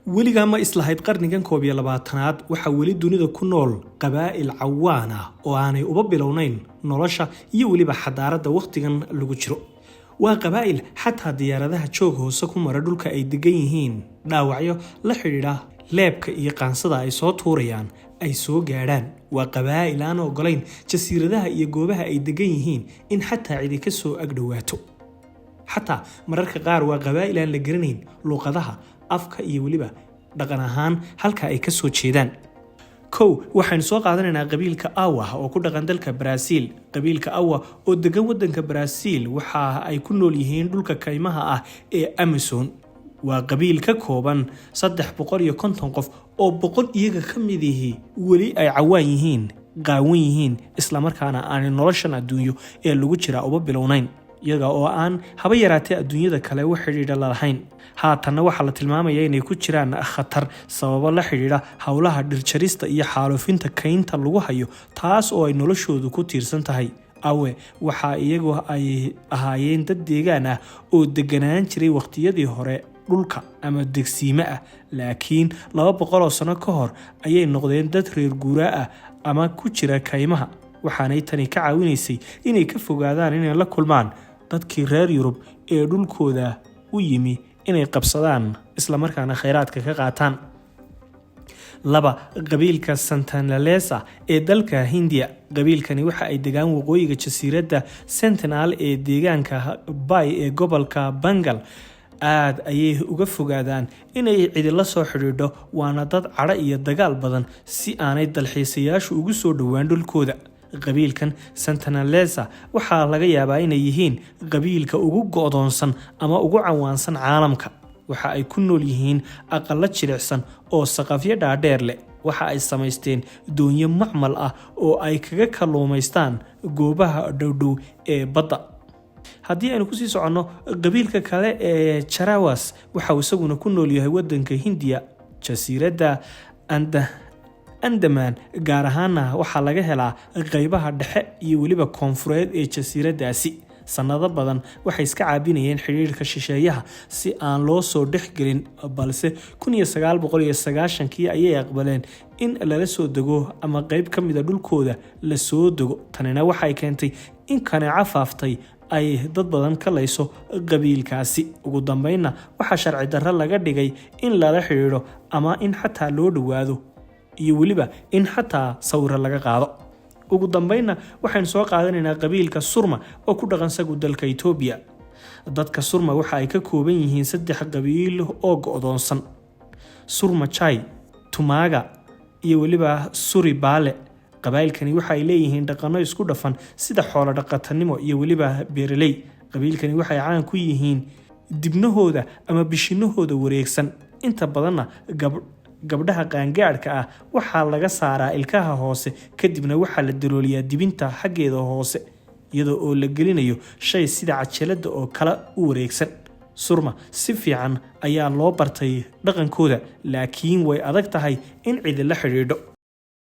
weligaa ma islahayd qarnigan 12aad waxa weli dunida ku nool qabaa'il cawaan ah oo aanay uba bilownayn nolosha iyo weliba xadaaradda waqtigan lagu jiro. waa qabaa'il xataa diyaaradaha joog hoose ku mara dhulka ay degan yihiin dhaawacyo la xidhiidha leebka iyo qaansada ay soo tuurayaan ay soo gaadhaan. waa qabaa'il aan ogolayn jasiiradaha iyo goobaha ay degan yihiin in xataa cidi ka soo agdhowaato. xataa mararka qaar waa qabaa'il aan la garanayn luqadaha afka iyo weliba dhaqan ahaan halka ay ka soo jeedaan. waxaan soo qaadanaynaa qabiilka Awa oo ku dhaqan dalka Brazil. qabiilka Awa oo degan wadanka Brazil waxa ay ku nool yihiin dhulka kaymaha ah ee Amazon. waa qabiil ka kooban 350 qof oo 100 iyaga ka mid yihiin weli ay cawaan yihiin, qaawan yihiin, isla markaana aan noloshan adduunyo ee lagu jira uba bilownayn, iyaga oo aan haba yaraatee adduunyada kale wax xidhiidha lahayn. haatanna waxaa la tilmaamayaa inay ku jiraan khatar sababo la xidhiidha howlaha dhirjarista iyo xaalufinta kaynta lagu hayo, taas oo ay noloshoodu ku tiirsan tahay. Awe waxa iyagu ay ahaayeen dad deegaan ah oo deganaan jiray waqtiyadii hore dhulka ama degsiime ah, laakiin 200 sano ka hor ayay noqdeen dad reer guuraa ah ama ku jira kaymaha. waxaanay tani ka caawinaysay inay ka fogaadaan inay la kulmaan dadkii reer Yurub ee dhulkooda u yimi inay qabsadaan isla markaana kheyraadka ka qaataan. qabiilka Sentinelesa ee dalka Hindiya. qabiilkani waxa ay degaan waqooyiga jasiiradda Sentinel ee deegaanka Bay ee gobolka Bengal. aad ayay uga fogaadaan inay cidi la soo xidhiidho, waana dad cadho iyo dagaal badan si aanay dalxiisayaashu ugu soo dhowaan dhulkooda. qabiilkan Sentinelesa waxaa laga yaabaa inay yihiin qabiilka ugu go'doonsan ama ugu cawaansan caalamka. waxa ay ku nool yihiin aqallo jilicsan oo saqafyo dhaadheer leh. waxa ay samaysteen doonyo macmal ah oo ay kaga kalluumaystaan goobaha dhowdhow ee badda. haddii aynu kusii soconno, qabiilka kale ee Charawas waxa uu isaguna ku nool yahay wadanka Hindiya, jasiiradda Andaman gaar ahaana waxaa laga helaa qaybaha dhexe iyo weliba koonfureed ee jasiiraddaasi. sanado badan waxay iska caabinayeen xiriirka shisheeyaha si aan loo soo dhexgelin, balse 1990kii ayay aqbaleen in lala soo dego ama qayb ka mid ah dhulkooda la soo dego. tanina waxay keentay in kaneeco faaftay ay dad badan ka layso qabiilkaasi. ugu dambeynna waxaa sharci darro laga dhigay in lala xiriiro ama in xataa loo dhowaado iyo weliba in xataa sawir laga qaado. ugu dambeynna waxaan soo qaadanaynaa qabiilka Surma oo ku dhaqan sagu dalka Itoobiya. dadka Surma waxa ay ka kooban yihiin 3 qabiil oo go'doonsan: Surma Chai, Tumaga iyo weliba Suri Bale. qabiilkani waxa ay leeyihiin dhaqano isku dhafan sida xoolo dhaqatanimo iyo weliba beeraley. qabiilkani waxay caan ku yihiin dibnahooda ama bishinahooda wareegsan. inta badanna gabdhaha qaangaadhka ah waxaa laga saaraa ilkaha hoose, kadibna waxaa la dalooliyaa dibinta xaggeeda hoose iyadoo oo la gelinayo shay sida cajalada oo kale u wareegsan. Surma si fiican ayaa loo bartay dhaqankooda, laakiin way adag tahay in cid la xidhiidho.